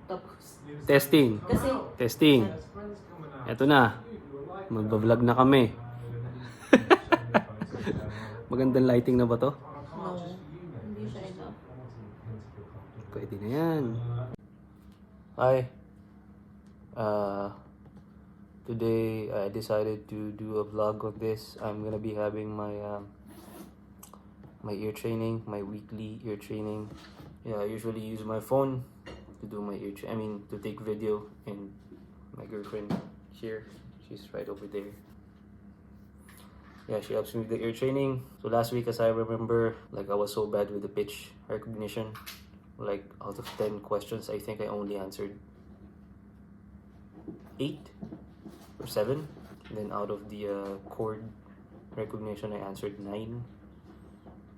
Tapos, Testing. kasi, Testing. Eto na. Magbablog na kami. Magandang lighting na ba to? no, hindi siya enough. Pwede na yan. Hi. Today I decided to do a vlog on this. I'm gonna be having my ear training, my weekly ear training. Yeah, I usually use my phone to do my to take video, and my girlfriend here, she's right over there. Yeah, she helps me with the ear training. So last week, as I remember, like I was so bad with the pitch recognition. Like out of 10 questions, I think I only answered 8 or 7. And then out of the chord recognition, I answered 9.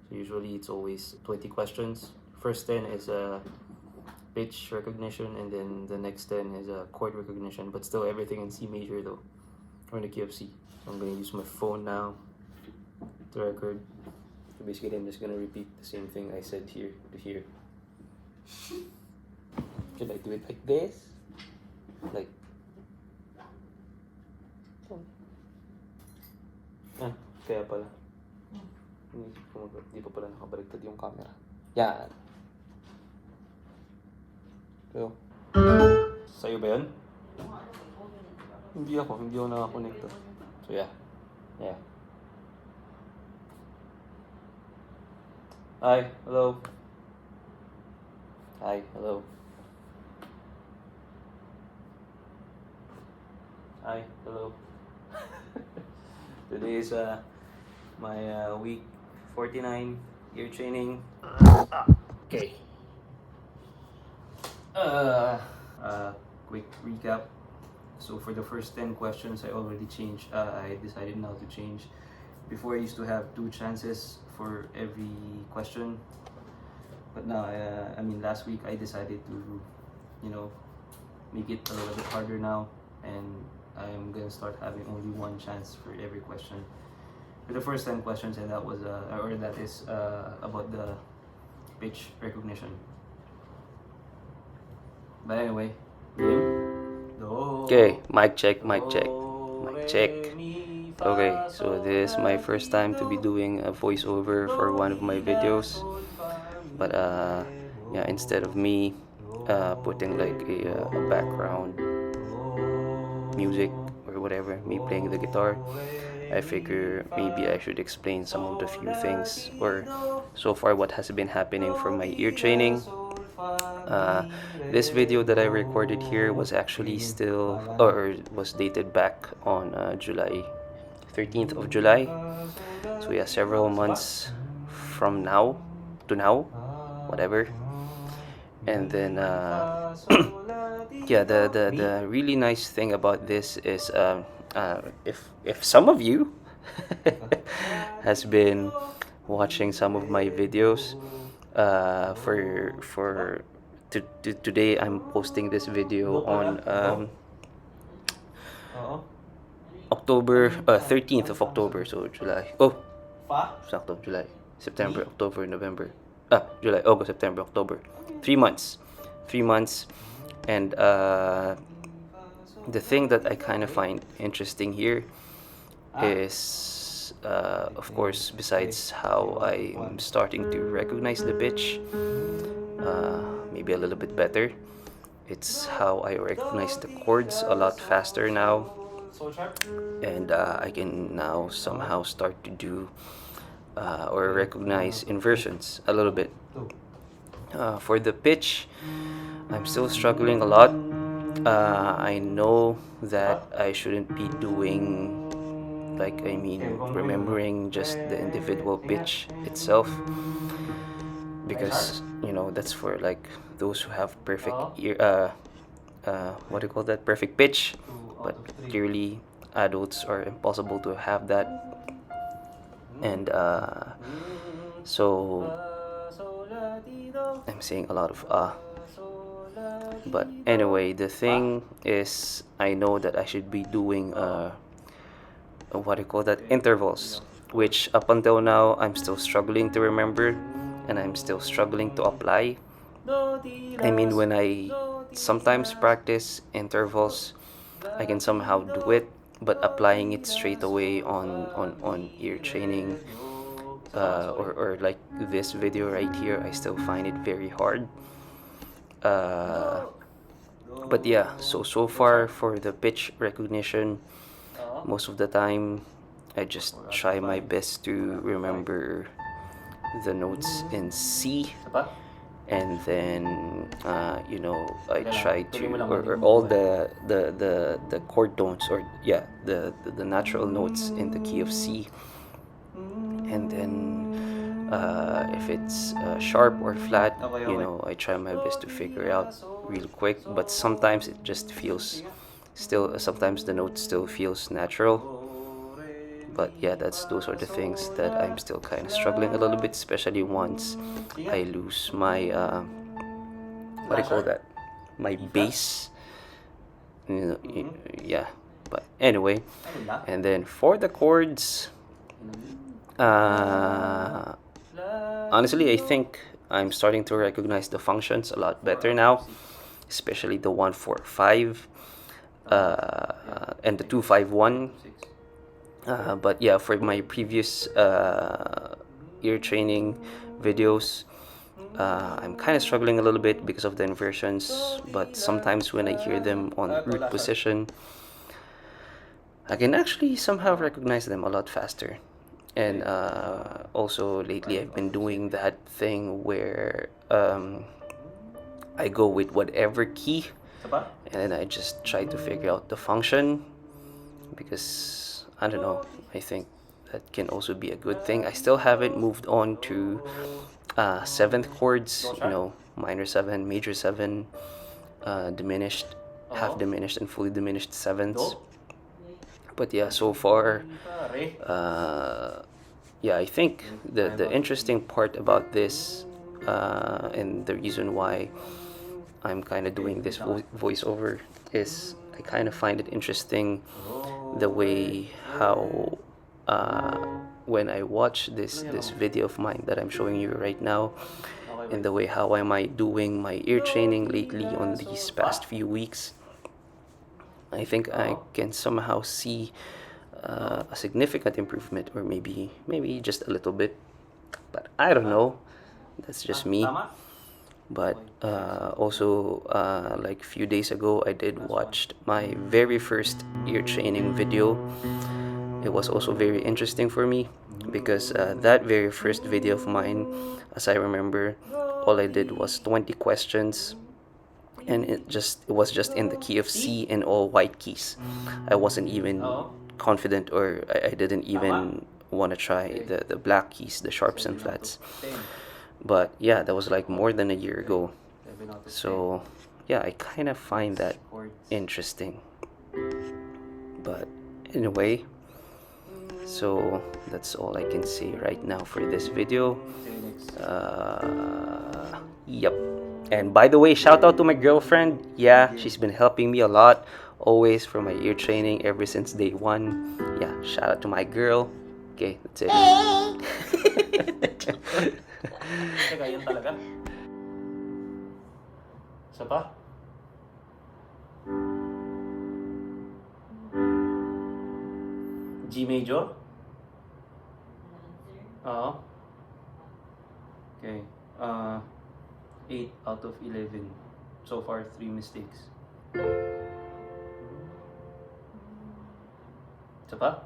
So usually it's always 20 questions. First 10 is pitch recognition, and then the next 10 is chord recognition, but still everything in C major though, or in the key of C. So I'm gonna use my phone now to record. So basically I'm just gonna repeat the same thing I said here to here. Should I do it like this? Like kaya pala. Hindi pa pala nakabaligtad yung camera. Yan. So, sa'yo ba yun? Hindi ako nakakonekta. So yeah. Hi, hello. Today is my week 49 ear training. Okay. Quick recap. So for the first 10 questions, I already changed. I decided now to change. Before I used to have 2 chances for every question, but now, last week I decided to, make it a little bit harder now, and I'm gonna start having only 1 chance for every question. For the first 10 questions, and that is about the pitch recognition. But anyway, okay, mic check. Okay, so this is my first time to be doing a voiceover for one of my videos. But instead of me putting like a background music or whatever, me playing the guitar, I figure maybe I should explain some of the few things, or so far what has been happening for my ear training. This video that I recorded here was actually was dated back on July 13th of July. So yeah, several months from now to now, whatever. And then the really nice thing about this is if some of you has been watching some of my videos, today I'm posting this video on October 13th of October, so July. Sakto, July, September, October, November. July, August, September, October. 3 months. And the thing that I kind of find interesting here is, of course, besides how I'm starting to recognize the pitch, maybe a little bit better, it's how I recognize the chords a lot faster now. And I can now somehow start to do or recognize inversions a little bit. For the pitch, I'm still struggling a lot. I know that I shouldn't be doing remembering just the individual pitch itself, because that's for like those who have perfect ear what do you call that, perfect pitch, but clearly adults are impossible to have that. And so I'm saying a lot of but anyway, the thing is, I know that I should be doing what do you call that, intervals, which up until now I'm still struggling to remember, and I'm still struggling to apply. I mean, when I sometimes practice intervals, I can somehow do it, but applying it straight away on ear training, or like this video right here, I still find it very hard. Uh, but yeah, so far for the pitch recognition, most of the time I just try my best to remember the notes in C, and then I try to, or all the chord tones, or yeah, the natural notes in the key of C, and then if it's sharp or flat, I try my best to figure out real quick. But sometimes it just feels still, sometimes the note still feels natural. But yeah, those are the things that I'm still kind of struggling a little bit, especially once I lose my what do you call that, my bass, yeah. But anyway, and then for the chords, honestly, I think I'm starting to recognize the functions a lot better now, especially the 145 and the 251. But yeah, for my previous ear training videos, I'm kind of struggling a little bit because of the inversions, but sometimes when I hear them on root position, I can actually somehow recognize them a lot faster. And also lately I've been doing that thing where I go with whatever key and I just try to figure out the function, because I don't know, I think that can also be a good thing. I still haven't moved on to seventh chords, minor seven, major seven, diminished, half diminished, and fully diminished sevenths. But yeah, so far, yeah, I think the interesting part about this, and the reason why I'm kind of doing this voiceover, is I kind of find it interesting the way how when I watch this video of mine that I'm showing you right now, and the way how am I doing my ear training lately on these past few weeks, I think I can somehow see a significant improvement, or maybe just a little bit, but I don't know. That's just me. But also, like a few days ago, I did watch my very first ear training video. It was also very interesting for me, because that very first video of mine, as I remember, all I did was 20 questions, and it was just in the key of C and all white keys. I wasn't even confident, or I didn't even want to try the black keys, the sharps and flats. But yeah, that was like more than a year ago. So yeah, I kind of find that interesting. But anyway, so that's all I can say right now for this video. Yep. And by the way, shout out to my girlfriend. Yeah, she's been helping me a lot, always, for my ear training ever since day one. Yeah, shout out to my girl. Okay, that's it. Teka, yun talaga? Isa pa? G major? Oo. Okay. 8 out of 11. So far, 3 mistakes. Isa pa?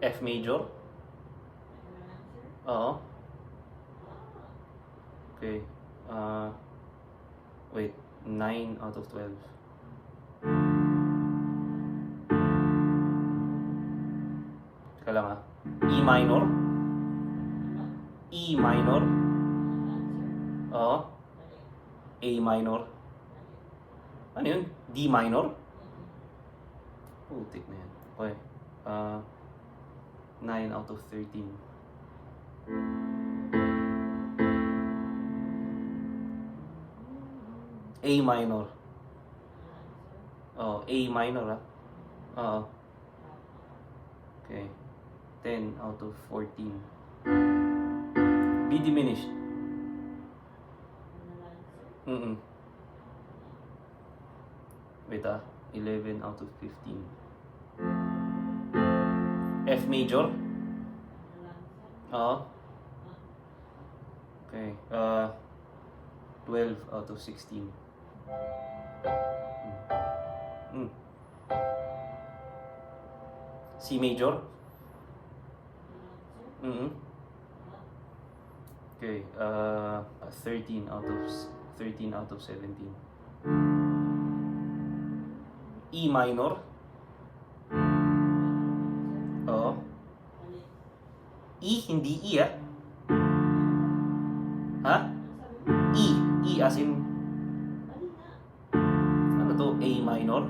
F major? Oo. Okay. Wait. 9 out of 12. Teka lang ah. E minor? E minor? Oo. A minor? Ano yun? D minor? Putik na yan. Okay. 9 out of 13. A minor. Oh, A minor ah. Oo. Okay. 10 out of 14. B diminished. Mm-mm. Wait 11 out of 15. F major? Oo. Okay. 12 out of 16. Mm. C major? Mm-hmm. Okay. 13 out of 17. E minor? Oo. E, hindi E Ha? E. E as in, ano to? A minor?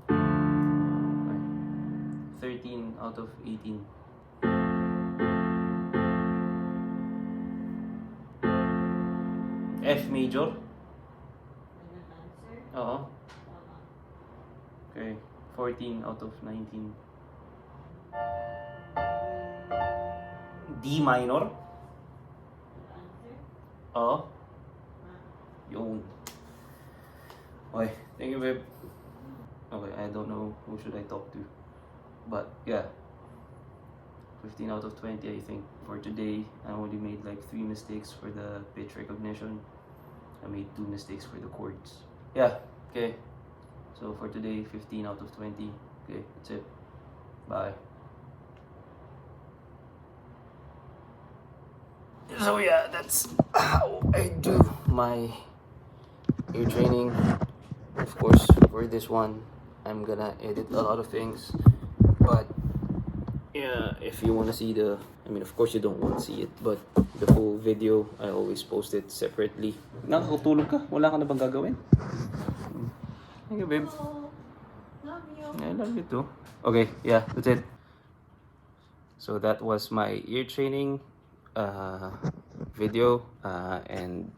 Okay. 13 out of 18. F major? Oo. Okay. 14 out of 19. D minor? Oo. Yun. Okay. Thank you, babe. Okay, I don't know who should I talk to. But, yeah. 15 out of 20, I think. For today, I only made like 3 mistakes for the pitch recognition. I made 2 mistakes for the chords. Yeah, okay. So for today, 15 out of 20. Okay, that's it. Bye. So yeah, that's how I do my ear training. Of course, for this one, I'm gonna edit a lot of things. But yeah, if you wanna see of course you don't want to see it, but the full video, I always post it separately. Nakakatulog ka? Wala ka na bang gagawin? Thank you, babe. Love you. I love you too. Okay, yeah, that's it. So that was my ear training video, and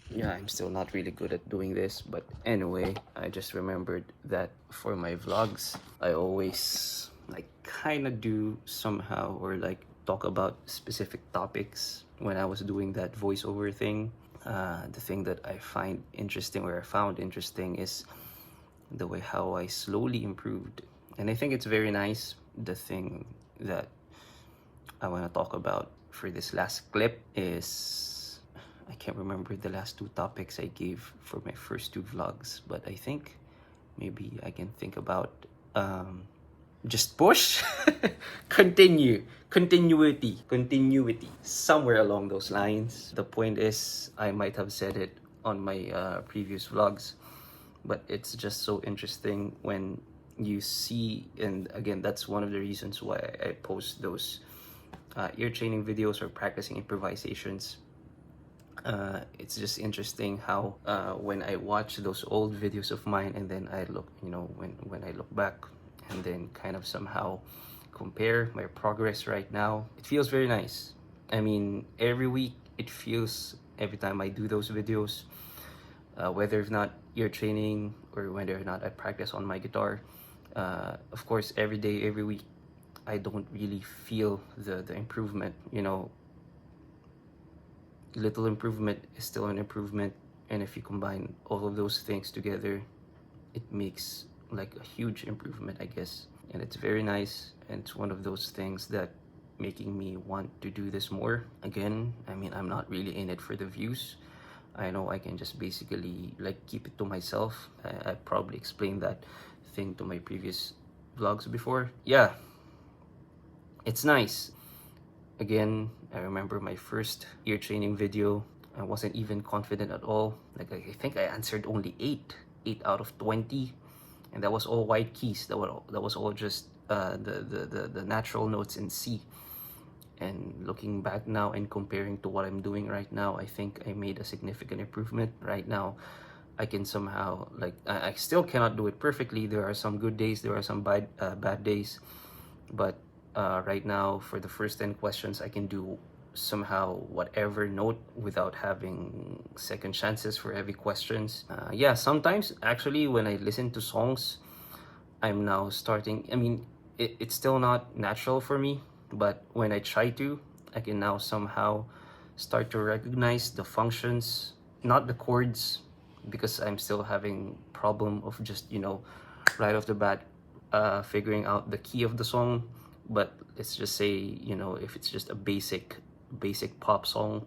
yeah, I'm still not really good at doing this, but anyway, I just remembered that for my vlogs, I always like kind of do somehow or like talk about specific topics when I was doing that voiceover thing. The thing that I find interesting, or I found interesting, is the way how I slowly improved. And I think it's very nice. The thing that I want to talk about for this last clip is, I can't remember the last 2 topics I gave for my first 2 vlogs, but I think maybe I can think about just push. Continuity, somewhere along those lines. The point is, I might have said it on my previous vlogs, but it's just so interesting when you see, and again, that's one of the reasons why I post those ear training videos or practicing improvisations. It's just interesting how when I watch those old videos of mine, and then I look, when I look back and then kind of somehow compare my progress right now, it feels very nice. I mean, every week it feels, every time I do those videos, whether or not ear training or whether or not I practice on my guitar, of course, every day, every week, I don't really feel the improvement. Little improvement is still an improvement, and if you combine all of those things together, it makes like a huge improvement, I guess. And it's very nice, and it's one of those things that making me want to do this more. Again, I'm not really in it for the views. I know I can just basically like keep it to myself. I probably explained that thing to my previous vlogs before. Yeah, it's nice. Again, I remember my first ear training video. I wasn't even confident at all. Like, I think I answered only 8 out of 20, and that was all white keys. That was all just the natural notes in C. And looking back now and comparing to what I'm doing right now, I think I made a significant improvement. Right now, I can somehow, like, I still cannot do it perfectly. There are some good days, there are some bad days, but right now, for the first 10 questions, I can do somehow whatever note without having second chances for every questions. Yeah, sometimes actually when I listen to songs, I'm now starting, it's still not natural for me, but when I try to, I can now somehow start to recognize the functions, not the chords, because I'm still having problem of just, you know, right off the bat figuring out the key of the song. But let's just say, you know, if it's just a basic pop song,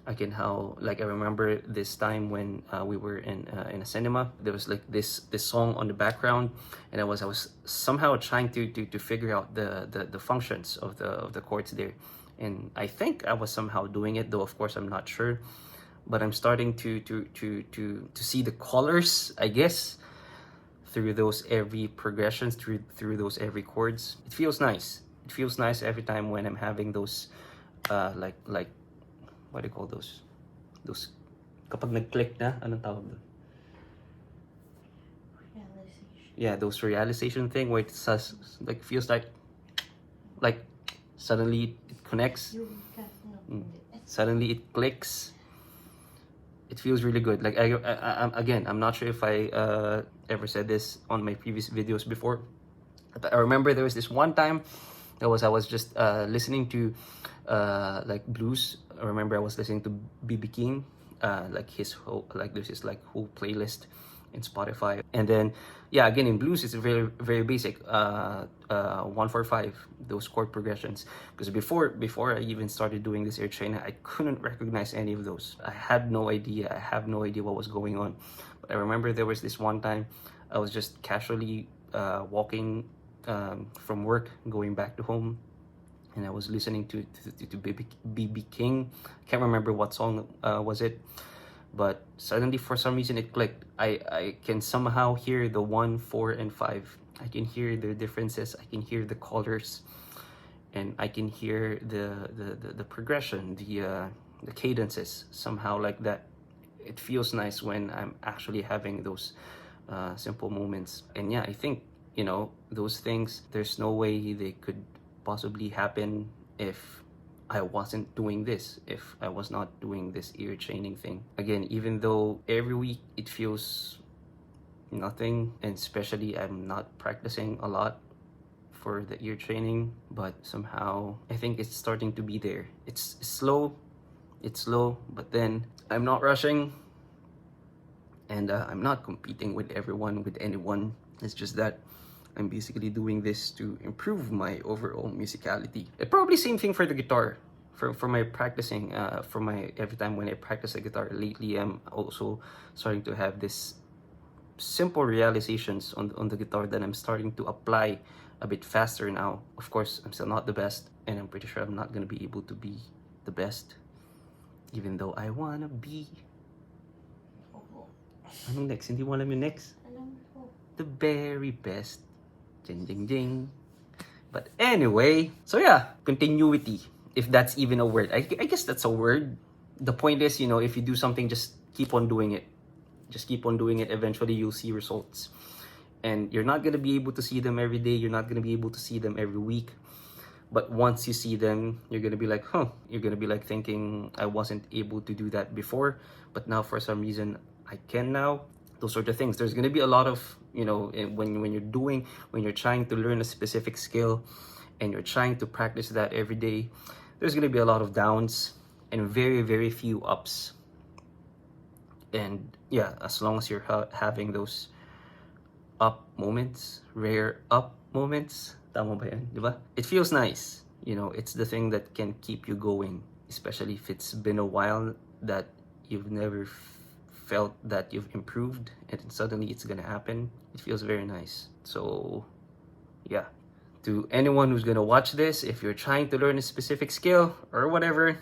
I can I remember this time when we were in a cinema. There was like this song on the background, and I was somehow trying to figure out the functions of the chords there, and I think I was somehow doing it, though of course I'm not sure. But I'm starting to see the colors, I guess, through those every progressions, through those every chords. It feels nice. It feels nice every time when I'm having those like what do you call those kapag nag-click na, anong tawag doon? Realization. Yeah, those realization thing where it says, like, feels like suddenly it connects, You can, no, suddenly it clicks. It feels really good. Like again, I'm not sure if I ever said this on my previous videos before, but I remember there was this one time I was just listening to like blues. I remember I was listening to BB King, like his whole, like there's his like whole playlist in Spotify. And then yeah, again in blues it's very very basic 1-4-5, those chord progressions, because before I even started doing this ear training, I couldn't recognize any of those. I have no idea what was going on. But I remember there was this one time I was just casually walking from work going back to home, and I was listening to BB King. Can't remember what song was it, but suddenly for some reason it clicked. I can somehow hear the 1, 4, and 5. I can hear the differences. I can hear the colors, and I can hear the progression, the cadences, somehow like that. It feels nice when I'm actually having those simple moments. And yeah, I think, you know, those things, there's no way they could possibly happen if I wasn't doing this, if I was not doing this ear training thing. Again, even though every week it feels nothing, and especially I'm not practicing a lot for the ear training, but somehow I think it's starting to be there. It's slow, but then I'm not rushing, and I'm not competing with anyone. It's just that I'm basically doing this to improve my overall musicality. It probably same thing for the guitar. For my practicing, every time when I practice the guitar lately, I'm also starting to have this simple realizations on the guitar that I'm starting to apply a bit faster now. Of course, I'm still not the best, and I'm pretty sure I'm not gonna be able to be the best, even though I wanna be. Oo. Anong next? Hindi mo alam yung next? Alam ko. The very best. Jing, jing, jing. But anyway, so yeah, continuity, if that's even a word. I guess that's a word. The point is, you know, if you do something, just keep on doing it. Just keep on doing it. Eventually, you'll see results. And you're not going to be able to see them every day. You're not going to be able to see them every week. But once you see them, you're going to be like, huh. You're going to be like thinking, I wasn't able to do that before, but now for some reason, I can now. Those sort of things. There's going to be a lot of, you know, when you're trying to learn a specific skill and you're trying to practice that every day, there's going to be a lot of downs and very very few ups. And yeah, as long as you're having those up moments, rare up moments, tama ba yan, di ba? It feels nice, you know. It's the thing that can keep you going, especially if it's been a while that you've never felt that you've improved, and suddenly it's gonna happen. It feels very nice. So yeah, to anyone who's gonna watch this, if you're trying to learn a specific skill or whatever,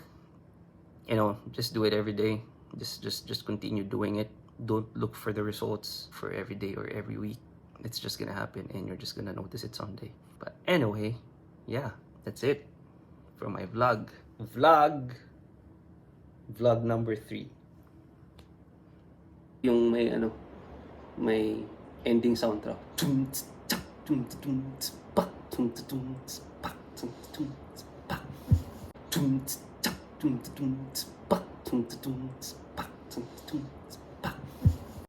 you know, just do it every day. Just continue doing it. Don't look for the results for every day or every week. It's just gonna happen, and you're just gonna notice it someday. But anyway, yeah, that's it for my vlog number 3. Yung may ending soundtrack.